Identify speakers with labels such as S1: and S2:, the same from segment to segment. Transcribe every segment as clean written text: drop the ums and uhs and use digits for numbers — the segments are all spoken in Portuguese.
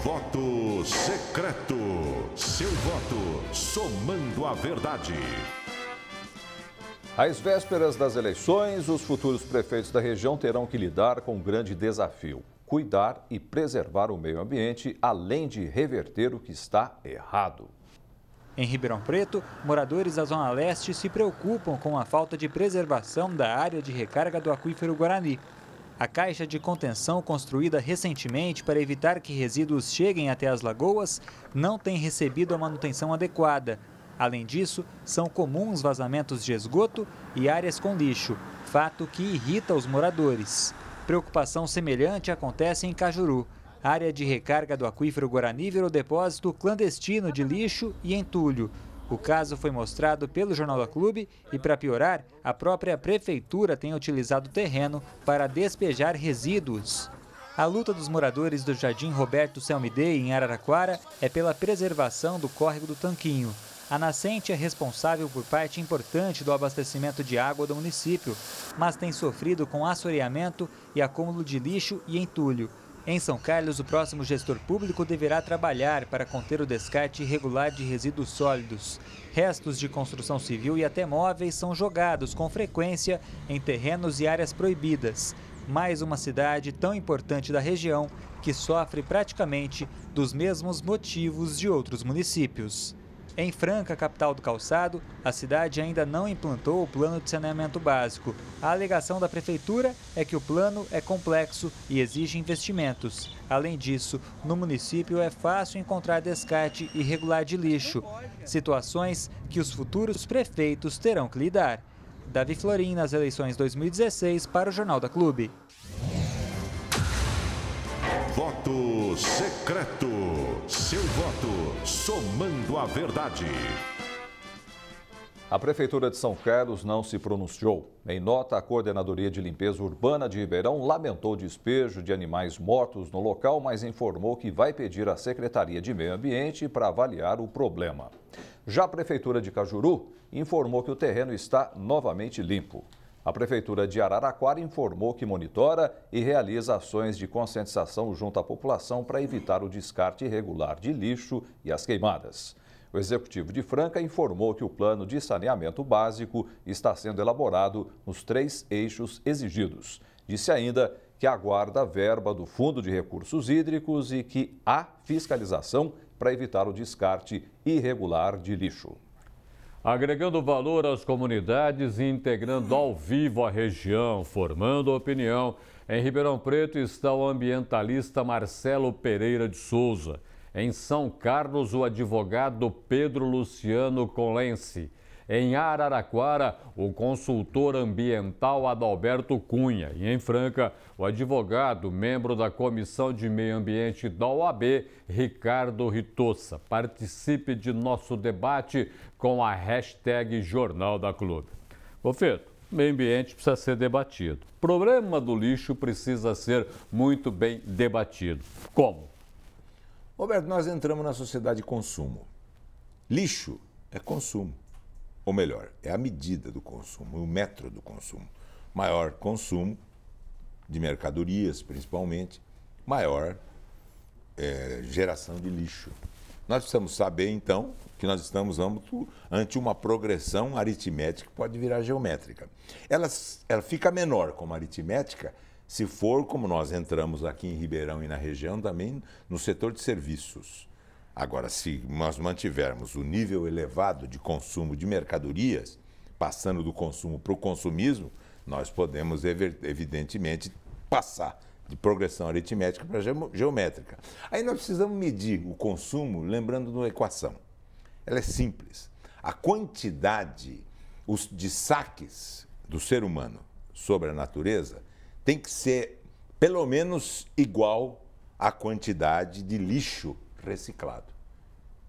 S1: Voto secreto. Seu voto somando a verdade.
S2: Às vésperas das eleições, os futuros prefeitos da região terão que lidar com um grande desafio: cuidar e preservar o meio ambiente, além de reverter o que está errado.
S3: Em Ribeirão Preto, moradores da Zona Leste se preocupam com a falta de preservação da área de recarga do aquífero Guarani. A caixa de contenção construída recentemente para evitar que resíduos cheguem até as lagoas não tem recebido a manutenção adequada. Além disso, são comuns vazamentos de esgoto e áreas com lixo, fato que irrita os moradores. Preocupação semelhante acontece em Cajuru. A área de recarga do aquífero Guarani virou depósito clandestino de lixo e entulho. O caso foi mostrado pelo Jornal da Clube e, para piorar, a própria prefeitura tem utilizado o terreno para despejar resíduos. A luta dos moradores do Jardim Roberto Selmidei, em Araraquara, é pela preservação do córrego do Tanquinho. A nascente é responsável por parte importante do abastecimento de água do município, mas tem sofrido com assoreamento e acúmulo de lixo e entulho. Em São Carlos, o próximo gestor público deverá trabalhar para conter o descarte irregular de resíduos sólidos. Restos de construção civil e até móveis são jogados com frequência em terrenos e áreas proibidas. Mais uma cidade tão importante da região que sofre praticamente dos mesmos motivos de outros municípios. Em Franca, capital do calçado, a cidade ainda não implantou o plano de saneamento básico. A alegação da prefeitura é que o plano é complexo e exige investimentos. Além disso, no município é fácil encontrar descarte irregular de lixo, situações que os futuros prefeitos terão que lidar. Davi Florim, nas eleições 2016, para o Jornal da Clube.
S1: Voto secreto. Seu voto somando a verdade.
S2: A Prefeitura de São Carlos não se pronunciou. Em nota, a Coordenadoria de Limpeza Urbana de Ribeirão lamentou o despejo de animais mortos no local, mas informou que vai pedir à Secretaria de Meio Ambiente para avaliar o problema. Já a Prefeitura de Cajuru informou que o terreno está novamente limpo. A Prefeitura de Araraquara informou que monitora e realiza ações de conscientização junto à população para evitar o descarte irregular de lixo e as queimadas. O Executivo de Franca informou que o plano de saneamento básico está sendo elaborado nos 3 eixos exigidos. Disse ainda que aguarda a verba do Fundo de Recursos Hídricos e que há fiscalização para evitar o descarte irregular de lixo.
S4: Agregando valor às comunidades e integrando ao vivo a região, formando opinião, em Ribeirão Preto está o ambientalista Marcelo Pereira de Souza. Em São Carlos, o advogado Pedro Luciano Colense. Em Araraquara, o consultor ambiental Adalberto Cunha. E em Franca, o advogado, membro da Comissão de Meio Ambiente da OAB, Ricardo Ritossa. Participe de nosso debate com a hashtag Jornal da Clube. Confeito, meio ambiente precisa ser debatido. O problema do lixo precisa ser muito bem debatido. Como?
S5: Roberto, nós entramos na sociedade de consumo. Lixo é consumo. Ou melhor, é a medida do consumo, o metro do consumo. Maior consumo de mercadorias, principalmente, maior geração de lixo. Nós precisamos saber, então, que nós estamos ante uma progressão aritmética que pode virar geométrica. Ela fica menor como aritmética se for, como nós entramos aqui em Ribeirão e na região, também no setor de serviços. Agora, se nós mantivermos o nível elevado de consumo de mercadorias, passando do consumo para o consumismo, nós podemos, evidentemente, passar de progressão aritmética para geométrica. Aí nós precisamos medir o consumo lembrando de uma equação. Ela é simples. A quantidade de saques do ser humano sobre a natureza tem que ser pelo menos igual à quantidade de lixo reciclado.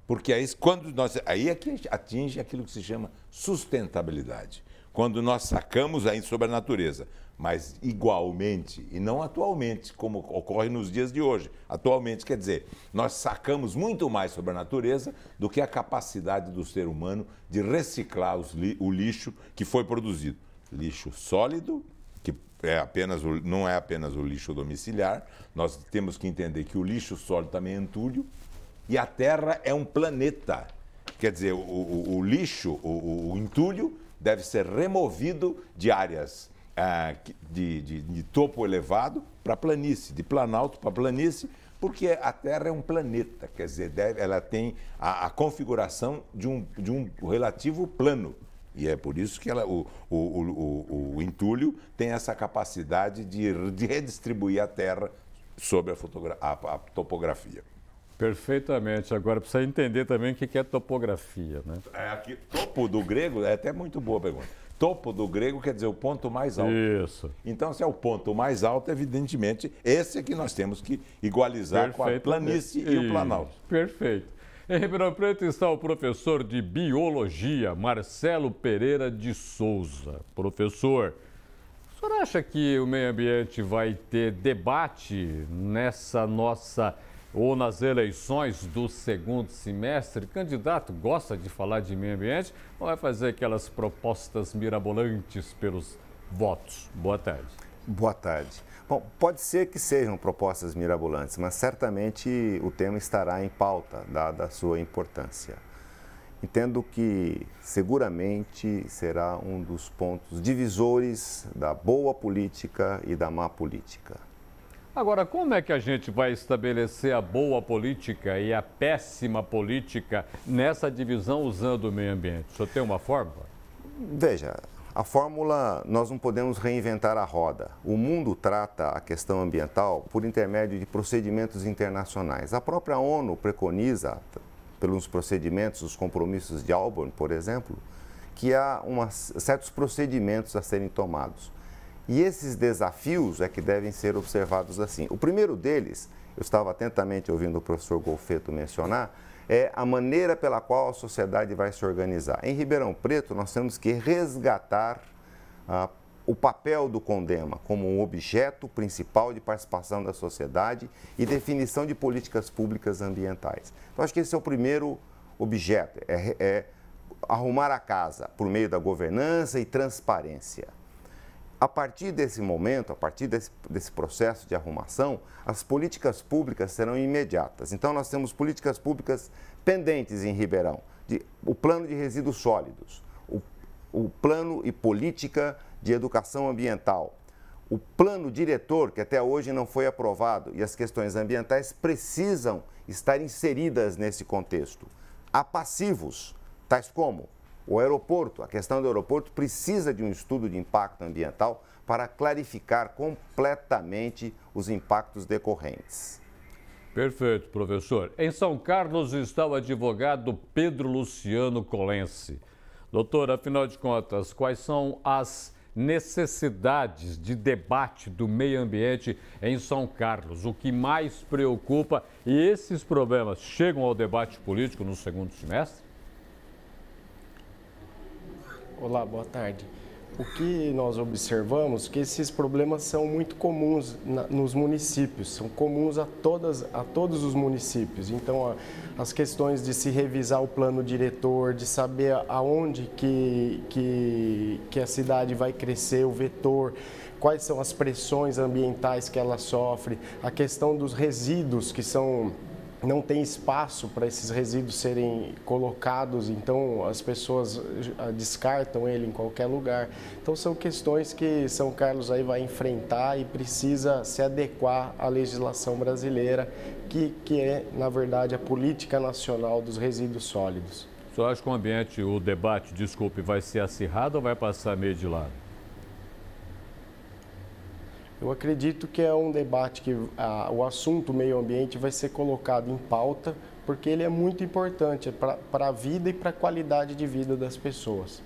S5: Porque aí é que atinge aquilo que se chama sustentabilidade. Quando nós sacamos aí sobre a natureza, mas igualmente e não atualmente, como ocorre nos dias de hoje. Atualmente, quer dizer, nós sacamos muito mais sobre a natureza do que a capacidade do ser humano de reciclar o lixo que foi produzido. Lixo sólido, que não é apenas o lixo domiciliar, nós temos que entender que o lixo sólido também é entulho e a Terra é um planeta. Quer dizer, o lixo, o entulho, deve ser removido de áreas de topo elevado para planície, de planalto para planície, porque a Terra é um planeta, quer dizer, ela tem a configuração de um relativo plano. E é por isso que o entulho tem essa capacidade de redistribuir a Terra sobre a topografia.
S4: Perfeitamente. Agora, precisa entender também o que é topografia, né?
S5: Topo do grego, é até muito boa a pergunta. Topo do grego quer dizer o ponto mais alto.
S4: Isso.
S5: Então, se é o ponto mais alto, evidentemente, esse é que nós temos que igualizar com a planície e o planalto.
S4: Perfeito. Em Ribeirão Preto está o professor de Biologia, Marcelo Pereira de Souza. Professor, o senhor acha que o meio ambiente vai ter debate nessa nossa ou nas eleições do segundo semestre? O candidato gosta de falar de meio ambiente ou vai fazer aquelas propostas mirabolantes pelos votos? Boa tarde.
S6: Boa tarde. Bom, pode ser que sejam propostas mirabolantes, mas certamente o tema estará em pauta, dada a sua importância. Entendo que seguramente será um dos pontos divisores da boa política e da má política.
S4: Agora, como é que a gente vai estabelecer a boa política e a péssima política nessa divisão usando o meio ambiente? O senhor tem uma fórmula?
S6: Veja, a fórmula, nós não podemos reinventar a roda. O mundo trata a questão ambiental por intermédio de procedimentos internacionais. A própria ONU preconiza, pelos procedimentos, os compromissos de Auburn, por exemplo, que há certos procedimentos a serem tomados. E esses desafios é que devem ser observados assim. O primeiro deles, eu estava atentamente ouvindo o professor Golfetto mencionar, é a maneira pela qual a sociedade vai se organizar. Em Ribeirão Preto, nós temos que resgatar o papel do CONDEMA como um objeto principal de participação da sociedade e definição de políticas públicas ambientais. Então, acho que esse é o primeiro objeto, é arrumar a casa por meio da governança e transparência. A partir desse momento, a partir desse processo de arrumação, as políticas públicas serão imediatas. Então, nós temos políticas públicas pendentes em Ribeirão. O plano de resíduos sólidos, o plano e política de educação ambiental, o plano diretor, que até hoje não foi aprovado, e as questões ambientais precisam estar inseridas nesse contexto. Há passivos, tais como o aeroporto, a questão do aeroporto precisa de um estudo de impacto ambiental para clarificar completamente os impactos decorrentes.
S4: Perfeito, professor. Em São Carlos está o advogado Pedro Luciano Colense. Doutor, afinal de contas, quais são as necessidades de debate do meio ambiente em São Carlos? O que mais preocupa? E esses problemas chegam ao debate político no segundo semestre?
S7: Olá, boa tarde. O que nós observamos é que esses problemas são muito comuns nos municípios, são comuns a todos os municípios. Então, as questões de se revisar o plano diretor, de saber aonde que a cidade vai crescer, o vetor, quais são as pressões ambientais que ela sofre, a questão dos resíduos que não tem espaço para esses resíduos serem colocados, então as pessoas descartam ele em qualquer lugar. Então são questões que São Carlos aí vai enfrentar e precisa se adequar à legislação brasileira, que é, na verdade, a política nacional dos resíduos sólidos.
S4: O senhor acha que o debate, vai ser acirrado ou vai passar meio de lado?
S7: Eu acredito que é um debate que o assunto meio ambiente vai ser colocado em pauta, porque ele é muito importante para a vida e para a qualidade de vida das pessoas.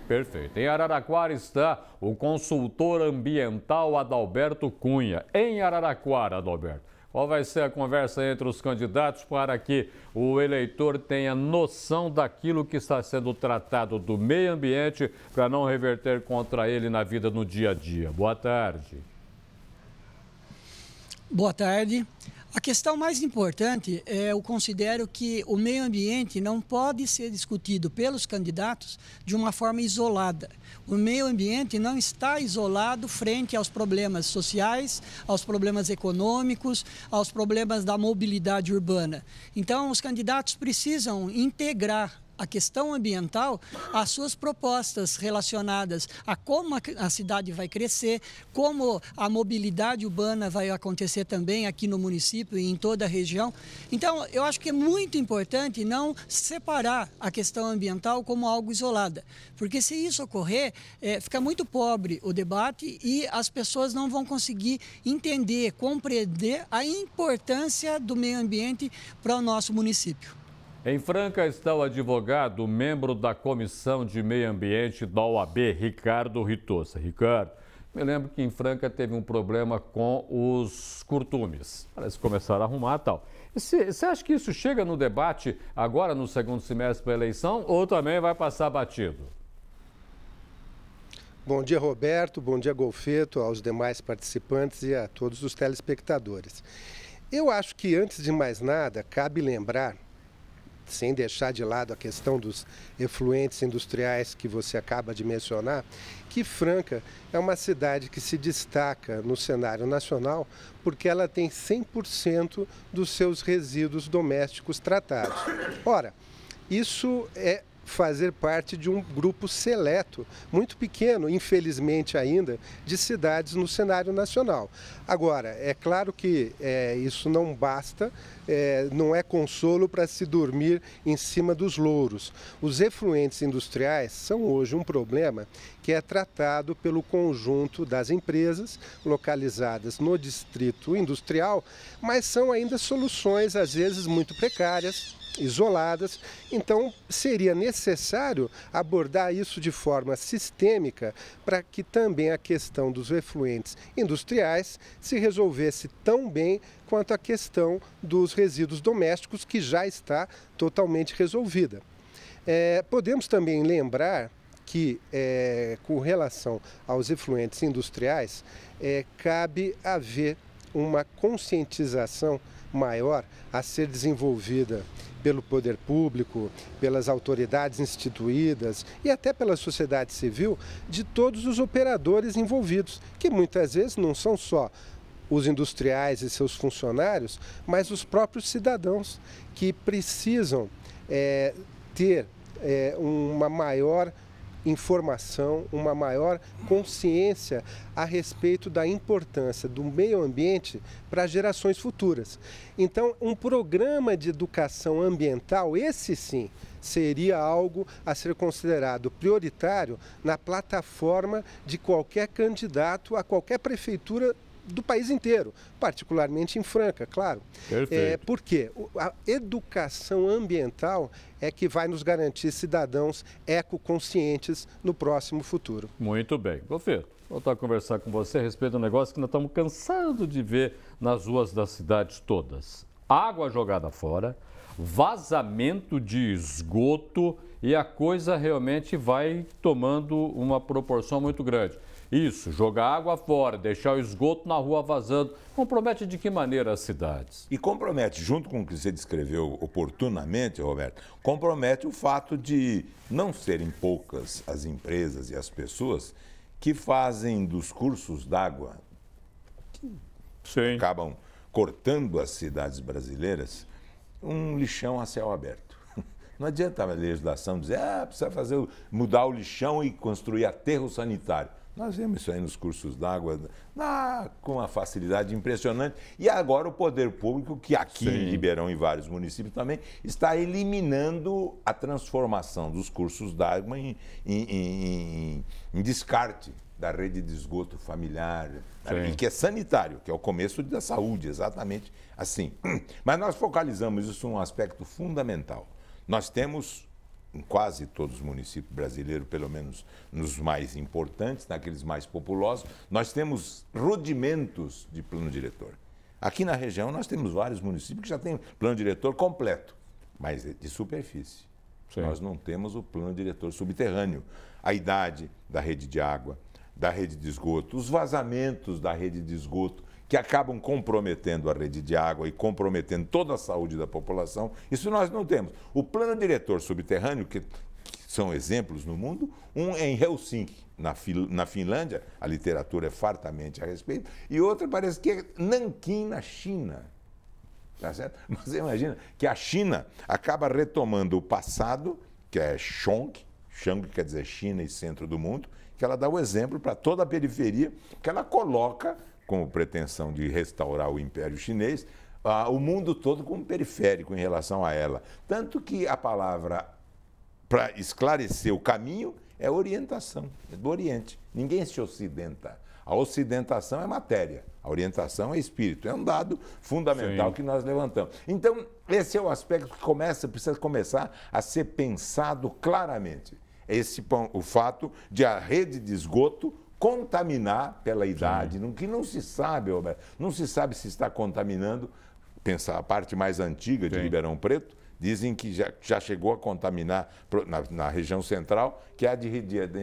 S4: Perfeito. Em Araraquara está o consultor ambiental Adalberto Cunha. Em Araraquara, Adalberto, qual vai ser a conversa entre os candidatos para que o eleitor tenha noção daquilo que está sendo tratado do meio ambiente para não reverter contra ele na vida no dia a dia? Boa tarde.
S8: Boa tarde. A questão mais importante, eu considero que o meio ambiente não pode ser discutido pelos candidatos de uma forma isolada. O meio ambiente não está isolado frente aos problemas sociais, aos problemas econômicos, aos problemas da mobilidade urbana. Então, os candidatos precisam integrar a questão ambiental às suas propostas relacionadas a como a cidade vai crescer, como a mobilidade urbana vai acontecer também aqui no município e em toda a região. Então, eu acho que é muito importante não separar a questão ambiental como algo isolada, porque se isso ocorrer, fica muito pobre o debate e as pessoas não vão conseguir entender, compreender a importância do meio ambiente para o nosso município.
S4: Em Franca está o advogado, membro da Comissão de Meio Ambiente da OAB, Ricardo Ritossa. Ricardo, me lembro que em Franca teve um problema com os curtumes. Parece que começaram a arrumar e tal. Você acha que isso chega no debate agora no segundo semestre para a eleição ou também vai passar batido?
S9: Bom dia, Roberto. Bom dia, Golfeto, aos demais participantes e a todos os telespectadores. Eu acho que, antes de mais nada, cabe lembrar, sem deixar de lado a questão dos efluentes industriais que você acaba de mencionar, que Franca é uma cidade que se destaca no cenário nacional porque ela tem 100% dos seus resíduos domésticos tratados. Ora, isso é fazer parte de um grupo seleto, muito pequeno, infelizmente ainda, de cidades no cenário nacional. Agora, é claro que isso não basta, não é consolo para se dormir em cima dos louros. Os efluentes industriais são hoje um problema que é tratado pelo conjunto das empresas localizadas no distrito industrial, mas são ainda soluções, às vezes, muito precárias, isoladas, então seria necessário abordar isso de forma sistêmica para que também a questão dos efluentes industriais se resolvesse tão bem quanto a questão dos resíduos domésticos, que já está totalmente resolvida. Podemos também lembrar que, com relação aos efluentes industriais, cabe haver uma conscientização maior a ser desenvolvida pelo poder público, pelas autoridades instituídas e até pela sociedade civil, de todos os operadores envolvidos, que muitas vezes não são só os industriais e seus funcionários, mas os próprios cidadãos que precisam ter uma maior informação, uma maior consciência a respeito da importância do meio ambiente para gerações futuras. Então, um programa de educação ambiental, esse sim, seria algo a ser considerado prioritário na plataforma de qualquer candidato a qualquer prefeitura do país inteiro, particularmente em Franca, claro.
S4: Perfeito.
S9: Porque a educação ambiental é que vai nos garantir cidadãos ecoconscientes no próximo futuro.
S4: Muito bem. Golfeto, vou voltar a conversar com você a respeito do negócio que nós estamos cansados de ver nas ruas das cidades todas. Água jogada fora, vazamento de esgoto e a coisa realmente vai tomando uma proporção muito grande. Isso, jogar água fora, deixar o esgoto na rua vazando, compromete de que maneira as cidades?
S5: E compromete, junto com o que você descreveu oportunamente, Roberto, compromete o fato de não serem poucas as empresas e as pessoas que fazem dos cursos d'água, que acabam cortando as cidades brasileiras, um lixão a céu aberto. Não adianta a legislação dizer, precisa mudar o lixão e construir aterro sanitário. Nós vemos isso aí nos cursos d'água com uma facilidade impressionante. E agora o poder público, que aqui em Ribeirão e vários municípios também, está eliminando a transformação dos cursos d'água em descarte da rede de esgoto familiar, que é sanitário, que é o começo da saúde, exatamente assim. Mas nós focalizamos isso num aspecto fundamental. Nós temos, em quase todos os municípios brasileiros, pelo menos nos mais importantes, naqueles mais populosos, nós temos rudimentos de plano diretor. Aqui na região nós temos vários municípios que já têm plano diretor completo, mas de superfície. Sim. Nós não temos o plano diretor subterrâneo. A idade da rede de água, da rede de esgoto, os vazamentos da rede de esgoto, que acabam comprometendo a rede de água e comprometendo toda a saúde da população. Isso nós não temos. O plano diretor subterrâneo, que são exemplos no mundo, um é em Helsinki, na Finlândia, a literatura é fartamente a respeito, e outro parece que é Nanquim, na China. Tá certo? Mas você imagina que a China acaba retomando o passado, que é Chong quer dizer China e centro do mundo, que ela dá o exemplo para toda a periferia, que ela coloca como pretensão de restaurar o Império Chinês, o mundo todo como periférico em relação a ela. Tanto que a palavra para esclarecer o caminho é orientação, é do Oriente. Ninguém se ocidenta. A ocidentação é matéria, a orientação é espírito. É um dado fundamental que nós levantamos. Então, esse é o aspecto que precisa começar a ser pensado claramente. O fato de a rede de esgoto contaminar pela idade, que não se sabe, Roberto, não se sabe se está contaminando. Pensar a parte mais antiga de Ribeirão Preto, dizem que já chegou a contaminar na região central, que é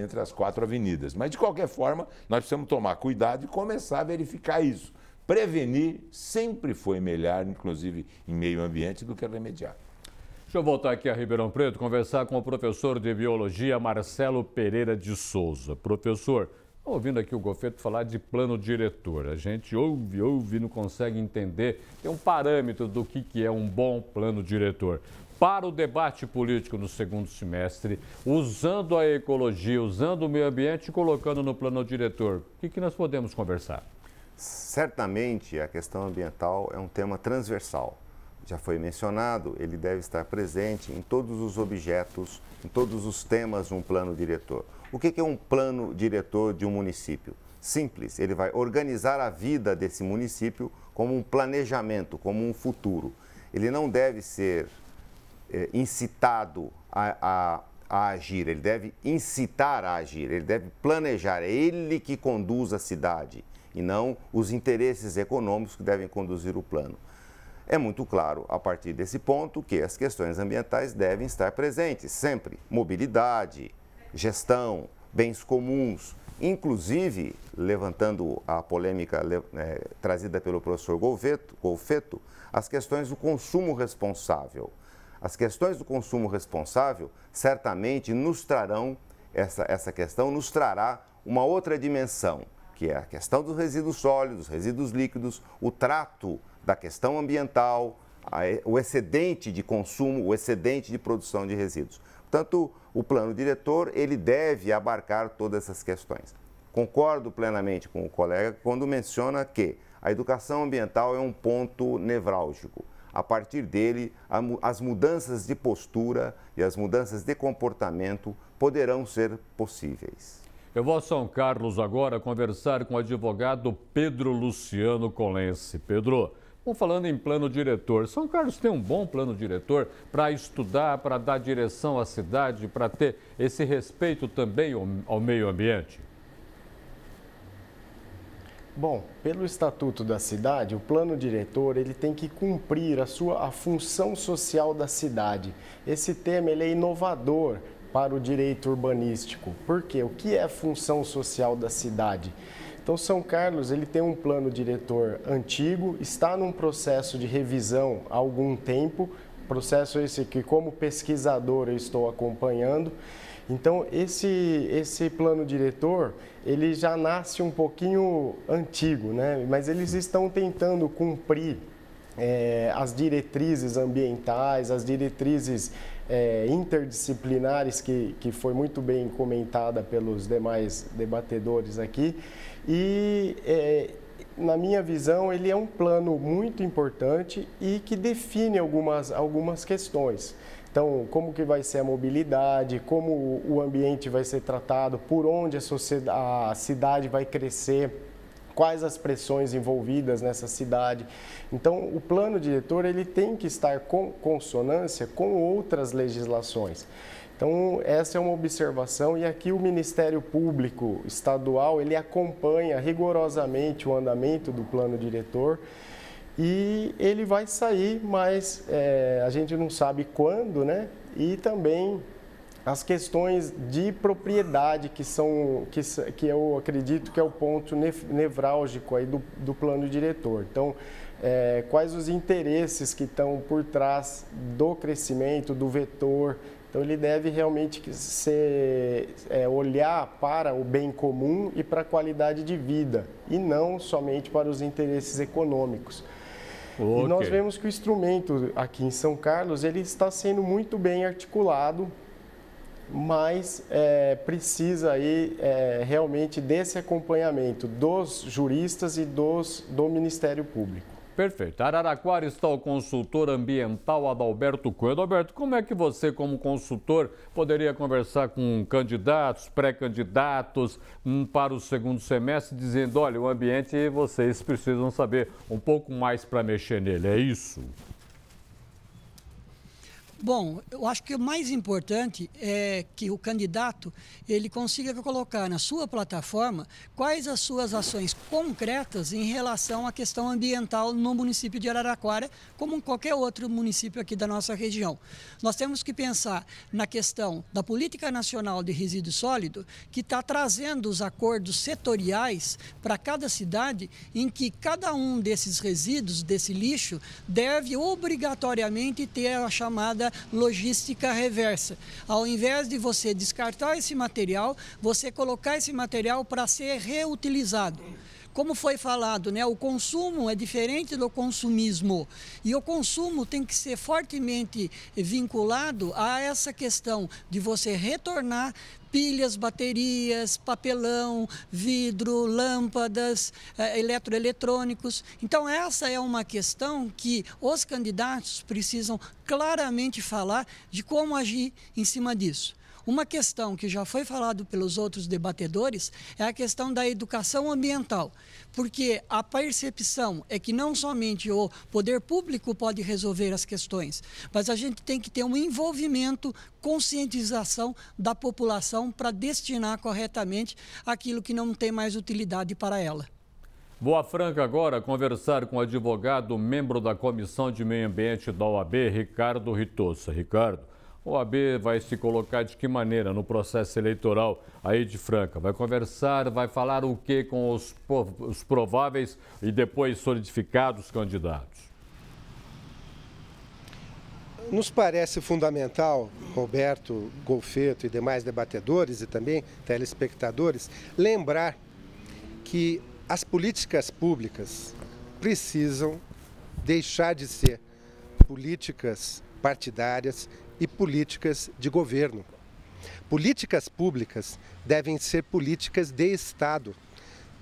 S5: entre as 4 avenidas. Mas, de qualquer forma, nós precisamos tomar cuidado e começar a verificar isso. Prevenir sempre foi melhor, inclusive em meio ambiente, do que remediar.
S4: Deixa eu voltar aqui a Ribeirão Preto, conversar com o professor de Biologia, Marcelo Pereira de Souza. Professor, ouvindo aqui o Golfeto falar de plano diretor, a gente ouve, não consegue entender, tem um parâmetro do que é um bom plano diretor. Para o debate político no segundo semestre, usando a ecologia, usando o meio ambiente e colocando no plano diretor, o que nós podemos conversar?
S6: Certamente a questão ambiental é um tema transversal. Já foi mencionado, ele deve estar presente em todos os objetos, em todos os temas de um plano diretor. O que é um plano diretor de um município? Simples, ele vai organizar a vida desse município como um planejamento, como um futuro. Ele não deve ser incitado a agir, ele deve incitar a agir, ele deve planejar, é ele que conduz a cidade e não os interesses econômicos que devem conduzir o plano. É muito claro, a partir desse ponto, que as questões ambientais devem estar presentes sempre. Mobilidade, gestão, bens comuns, inclusive, levantando a polêmica trazida pelo professor Golfeto, as questões do consumo responsável. As questões do consumo responsável certamente nos trarão, essa questão nos trará uma outra dimensão, que é a questão dos resíduos sólidos, resíduos líquidos, o trato da questão ambiental, o excedente de consumo, o excedente de produção de resíduos. Portanto, o plano diretor, ele deve abarcar todas essas questões. Concordo plenamente com o colega quando menciona que a educação ambiental é um ponto nevrálgico. A partir dele, as mudanças de postura e as mudanças de comportamento poderão ser possíveis.
S4: Eu vou a São Carlos agora conversar com o advogado Pedro Luciano Colense. Pedro, vamos falando em plano diretor. São Carlos tem um bom plano diretor para estudar, para dar direção à cidade, para ter esse respeito também ao meio ambiente?
S7: Bom, pelo Estatuto da Cidade, o plano diretor ele tem que cumprir a função social da cidade. Esse tema ele é inovador para o direito urbanístico. Por quê? O que é a função social da cidade? Então, São Carlos ele tem um plano diretor antigo, está num processo de revisão há algum tempo, processo esse que como pesquisador eu estou acompanhando. Então, esse plano diretor, ele já nasce um pouquinho antigo, né? Mas eles estão tentando cumprir as diretrizes ambientais, as diretrizes interdisciplinares que foi muito bem comentada pelos demais debatedores aqui. E, na minha visão, ele é um plano muito importante e que define algumas questões. Então, como que vai ser a mobilidade, como o ambiente vai ser tratado, por onde a cidade vai crescer, quais as pressões envolvidas nessa cidade. Então, o plano diretor ele tem que estar com consonância com outras legislações. Então, essa é uma observação e aqui o Ministério Público Estadual ele acompanha rigorosamente o andamento do plano diretor. E ele vai sair, mas a gente não sabe quando, né? E também as questões de propriedade que eu acredito que é o ponto nevrálgico aí do plano diretor. Então, quais os interesses que estão por trás do crescimento, do vetor. Então, ele deve realmente olhar para o bem comum e para a qualidade de vida, e não somente para os interesses econômicos. Okay. E nós vemos que o instrumento aqui em São Carlos ele está sendo muito bem articulado, mas precisa aí, realmente desse acompanhamento dos juristas e do Ministério Público.
S4: Perfeito. Araraquara está o consultor ambiental Adalberto Cunha. Adalberto, como é que você, como consultor, poderia conversar com candidatos, pré-candidatos para o segundo semestre, dizendo, olha, o ambiente vocês precisam saber um pouco mais para mexer nele, é isso?
S8: Bom, eu acho que o mais importante é que o candidato ele consiga colocar na sua plataforma quais as suas ações concretas em relação à questão ambiental no município de Araraquara, como em qualquer outro município aqui da nossa região. Nós temos que pensar na questão da Política Nacional de Resíduo Sólido, que está trazendo os acordos setoriais para cada cidade, em que cada um desses resíduos, desse lixo, deve obrigatoriamente ter a chamada logística reversa. Ao invés de você descartar esse material, você colocar esse material para ser reutilizado. Como foi falado, né, o consumo é diferente do consumismo e o consumo tem que ser fortemente vinculado a essa questão de você retornar pilhas, baterias, papelão, vidro, lâmpadas, eletroeletrônicos. Então, essa é uma questão que os candidatos precisam claramente falar de como agir em cima disso. Uma questão que já foi falado pelos outros debatedores é a questão da educação ambiental, porque a percepção é que não somente o poder público pode resolver as questões, mas a gente tem que ter um envolvimento, conscientização da população para destinar corretamente aquilo que não tem mais utilidade para ela.
S4: Boa Franca agora conversar com o advogado, membro da Comissão de Meio Ambiente da OAB, Ricardo Ritossa. Ricardo, a OAB vai se colocar de que maneira no processo eleitoral aí de Franca? Vai conversar, vai falar o que com os prováveis e depois solidificados candidatos?
S9: Nos parece fundamental, Roberto, Golfeto e demais debatedores e também telespectadores, lembrar que as políticas públicas precisam deixar de ser políticas partidárias e políticas de governo. Políticas públicas devem ser políticas de Estado,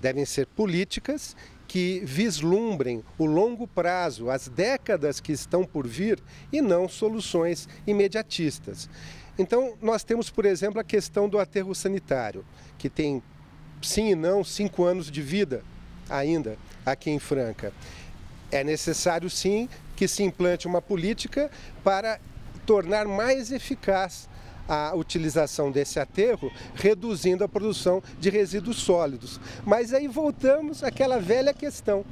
S9: devem ser políticas que vislumbrem o longo prazo, as décadas que estão por vir e não soluções imediatistas. Então, nós temos, por exemplo, a questão do aterro sanitário, que tem, sim e não, 5 anos de vida ainda aqui em Franca. É necessário, sim, que se implante uma política para tornar mais eficaz a utilização desse aterro, reduzindo a produção de resíduos sólidos. Mas aí voltamos àquela velha questão,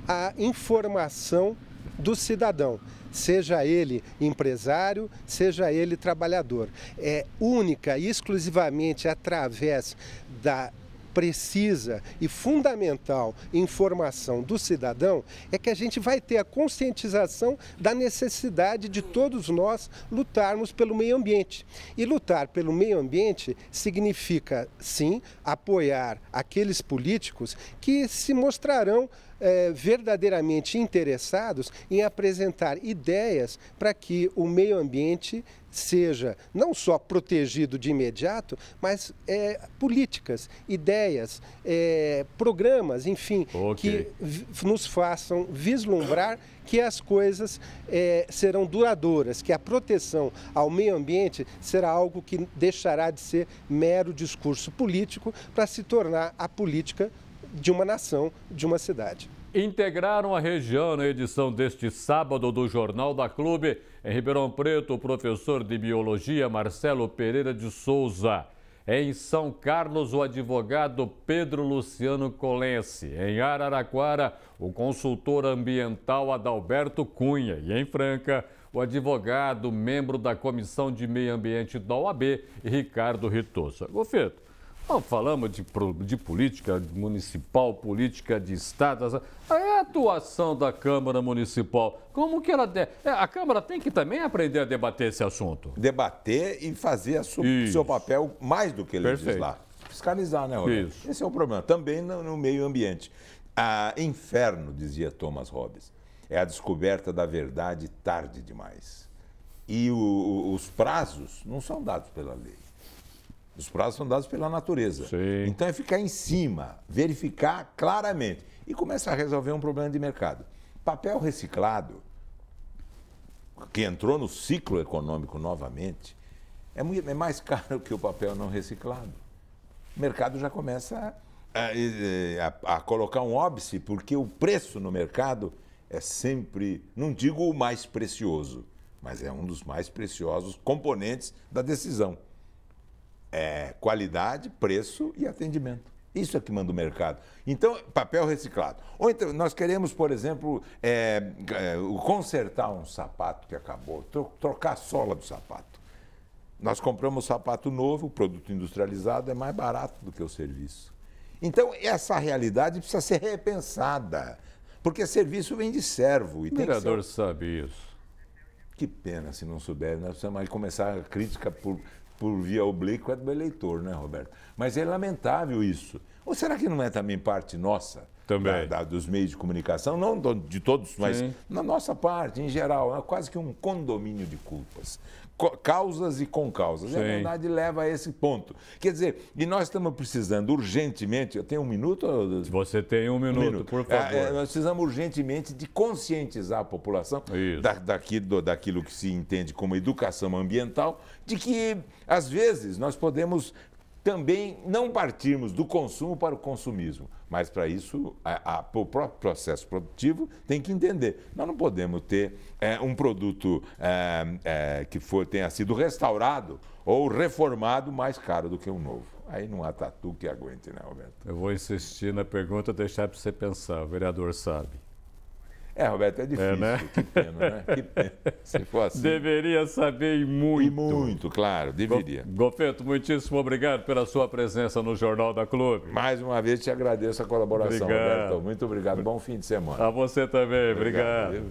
S9: a informação do cidadão, seja ele empresário, seja ele trabalhador. É única e exclusivamente através da precisa e fundamental informação do cidadão é que a gente vai ter a conscientização da necessidade de todos nós lutarmos pelo meio ambiente. E lutar pelo meio ambiente significa, sim, apoiar aqueles políticos que se mostrarão verdadeiramente interessados em apresentar ideias para que o meio ambiente seja não só protegido de imediato, mas políticas, ideias, programas, enfim, que nos façam vislumbrar que as coisas serão duradouras, que a proteção ao meio ambiente será algo que deixará de ser mero discurso político para se tornar a política de uma nação, de uma cidade.
S4: Integraram a região na edição deste sábado do Jornal da Clube. Em Ribeirão Preto, o professor de Biologia Marcelo Pereira de Souza. Em São Carlos, o advogado Pedro Luciano Colense. Em Araraquara, o consultor ambiental Adalberto Cunha. E em Franca, o advogado, membro da Comissão de Meio Ambiente da OAB, Ricardo Ritoso. Golfeto, nós falamos de política municipal, política de estado, a atuação da Câmara Municipal, como que ela... A Câmara tem que também aprender a debater esse assunto.
S5: Debater e fazer o seu papel mais do que legislar. Fiscalizar, né, Roberto?
S4: Isso.
S5: Esse é o problema. Também no meio ambiente. Inferno, dizia Thomas Hobbes, é a descoberta da verdade tarde demais. E os prazos não são dados pela lei. Os prazos são dados pela natureza.
S4: Sim.
S5: Então é ficar em cima, verificar claramente e começar a resolver um problema de mercado. Papel reciclado, que entrou no ciclo econômico novamente, é mais caro que o papel não reciclado. O mercado já começa a colocar um óbice, porque o preço no mercado é sempre, não digo o mais precioso, mas é um dos mais preciosos componentes da decisão. É qualidade, preço e atendimento. Isso é que manda o mercado. Então, papel reciclado. Ou então, nós queremos, por exemplo, consertar um sapato que acabou, trocar a sola do sapato. Nós compramos um sapato novo, o produto industrializado é mais barato do que o serviço. Então, essa realidade precisa ser repensada, porque serviço vem de servo. E
S4: o vereador sabe isso.
S5: Que pena se não souber. Nós precisamos começar a crítica por via oblíqua do eleitor, né, Roberto? Mas é lamentável isso. Ou será que não é também parte nossa?
S4: Também.
S5: Dos meios de comunicação, não de todos, mas na nossa parte, em geral, é quase que um condomínio de culpas. Causas e concausas. E a verdade leva a esse ponto. Quer dizer, e nós estamos precisando urgentemente, eu tenho um minuto?
S4: Você tem um minuto, por favor.
S5: Nós precisamos urgentemente de conscientizar a população daquilo que se entende como educação ambiental, de que, às vezes, nós podemos também não partirmos do consumo para o consumismo. Mas, para isso, o próprio processo produtivo tem que entender. Nós não podemos ter um produto que tenha sido restaurado ou reformado mais caro do que um novo. Aí não há tatu que aguente, né, Roberto?
S4: Eu vou insistir na pergunta, deixar para você pensar. O vereador sabe.
S5: Roberto, é difícil.
S4: Né?
S5: Que pena, né? Que pena. Se for assim.
S4: Deveria saber e muito.
S5: E muito, claro, deveria.
S4: Golfeto, muitíssimo obrigado pela sua presença no Jornal da Clube.
S5: Mais uma vez te agradeço a colaboração,
S4: obrigado.
S5: Roberto. Muito obrigado. Bom fim de semana.
S4: A você também. Obrigado.